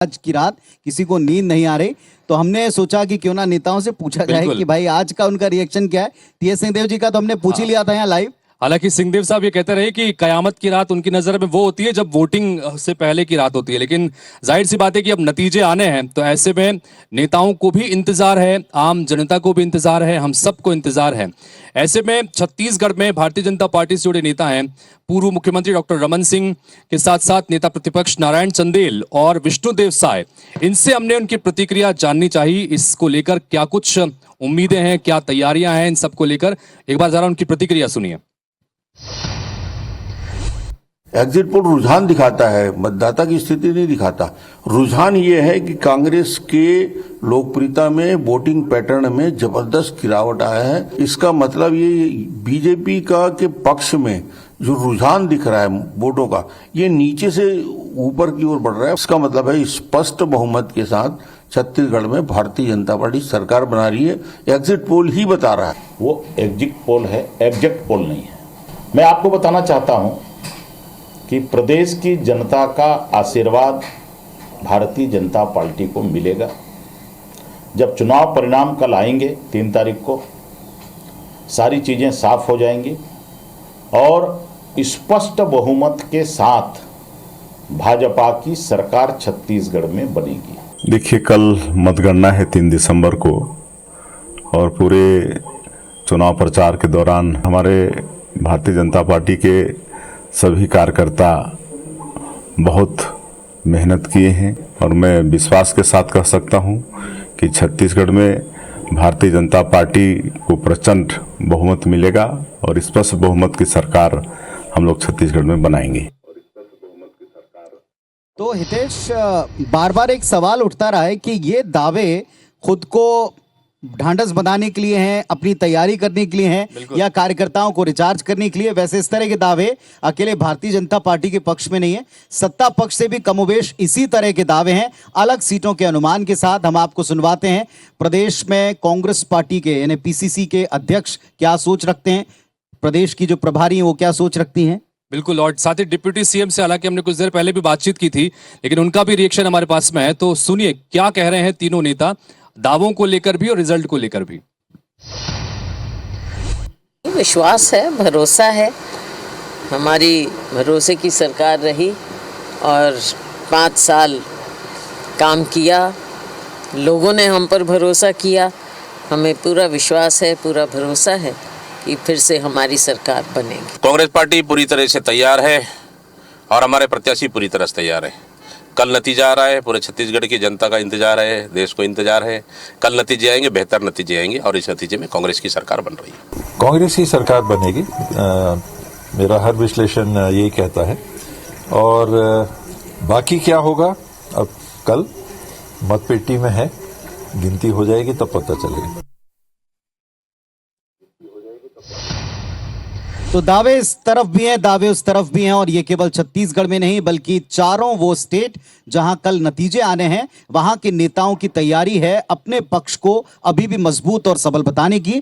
आज की रात किसी को नींद नहीं आ रही, तो हमने सोचा कि क्यों ना नेताओं से पूछा जाए कि भाई आज का उनका रिएक्शन क्या है। टीएस सिंहदेव जी का तो हमने पूछ ही लिया था यहाँ लाइव। हालांकि सिंहदेव साहब ये कहते रहे कि कयामत की रात उनकी नजर में वो होती है जब वोटिंग से पहले की रात होती है, लेकिन जाहिर सी बात है कि अब नतीजे आने हैं, तो ऐसे में नेताओं को भी इंतजार है, आम जनता को भी इंतजार है, हम सबको इंतजार है। ऐसे में छत्तीसगढ़ में भारतीय जनता पार्टी से जुड़े नेता हैं पूर्व मुख्यमंत्री डॉक्टर रमन सिंह के साथ साथ नेता प्रतिपक्ष नारायण चंदेल और विष्णुदेव साय। इनसे हमने उनकी प्रतिक्रिया जाननी चाहिए, इसको लेकर क्या कुछ उम्मीदें हैं, क्या तैयारियां हैं, इन सबको लेकर एक बार जरा उनकी प्रतिक्रिया सुनिए। एग्जिट पोल रुझान दिखाता है, मतदाता की स्थिति नहीं दिखाता। रुझान ये है कि कांग्रेस के लोकप्रियता में, वोटिंग पैटर्न में जबरदस्त गिरावट आया है। इसका मतलब ये बीजेपी का के पक्ष में जो रुझान दिख रहा है वोटों का, ये नीचे से ऊपर की ओर बढ़ रहा है। इसका मतलब है स्पष्ट बहुमत के साथ छत्तीसगढ़ में भारतीय जनता पार्टी सरकार बना रही है। एग्जिट पोल ही बता रहा है। वो एग्जिट पोल है, एग्जैक्ट पोल नहीं है। मैं आपको बताना चाहता हूं कि प्रदेश की जनता का आशीर्वाद भारतीय जनता पार्टी को मिलेगा। जब चुनाव परिणाम कल आएंगे 3 तारीख को, सारी चीज़ें साफ हो जाएंगी और स्पष्ट बहुमत के साथ भाजपा की सरकार छत्तीसगढ़ में बनेगी। देखिए, कल मतगणना है 3 दिसंबर को और पूरे चुनाव प्रचार के दौरान हमारे भारतीय जनता पार्टी के सभी कार्यकर्ता बहुत मेहनत किए हैं और मैं विश्वास के साथ कह सकता हूं कि छत्तीसगढ़ में भारतीय जनता पार्टी को प्रचंड बहुमत मिलेगा और स्पष्ट बहुमत की सरकार हम लोग छत्तीसगढ़ में बनाएंगे। तो हितेश, बार बार एक सवाल उठता रहा है कि ये दावे खुद को ढांढस बनाने के लिए हैं, अपनी तैयारी करने के लिए हैं, या कार्यकर्ताओं को रिचार्ज करने के लिए। वैसे इस तरह के दावे अकेले भारतीय जनता पार्टी के पक्ष में नहीं है, सत्ता पक्ष से भी कमोबेश इसी तरह के दावे हैं। अलग सीटों के अनुमान के साथ हम आपको सुनवाते हैं। प्रदेश में कांग्रेस पार्टी के यानी पीसीसी के अध्यक्ष क्या सोच रखते हैं, प्रदेश की जो प्रभारी हैं वो क्या सोच रखती हैं। बिल्कुल, और साथ ही डिप्टी सीएम से हालांकि हमने कुछ देर पहले भी बातचीत की थी, लेकिन उनका भी रिएक्शन हमारे पास में है, तो सुनिए क्या कह रहे हैं तीनों नेता, दावों को लेकर भी और रिजल्ट को लेकर भी। विश्वास है, भरोसा है, हमारी भरोसे की सरकार रही और 5 साल काम किया, लोगों ने हम पर भरोसा किया। हमें पूरा विश्वास है, पूरा भरोसा है कि फिर से हमारी सरकार बनेगी। कांग्रेस पार्टी पूरी तरह से तैयार है और हमारे प्रत्याशी पूरी तरह से तैयार है। कल नतीजा आ रहा है, पूरे छत्तीसगढ़ की जनता का इंतजार है, देश को इंतजार है। कल नतीजे आएंगे, बेहतर नतीजे आएंगे और इस नतीजे में कांग्रेस की सरकार बन रही है। कांग्रेस की सरकार बनेगी, मेरा हर विश्लेषण यही कहता है। और बाकी क्या होगा अब कल मतपेटी में है, गिनती हो जाएगी तब पता चलेगा। तो दावे इस तरफ भी हैं, दावे उस तरफ भी हैं, और ये केवल छत्तीसगढ़ में नहीं बल्कि चारों वो स्टेट जहां कल नतीजे आने हैं वहां के नेताओं की तैयारी है अपने पक्ष को अभी भी मजबूत और सबल बताने की।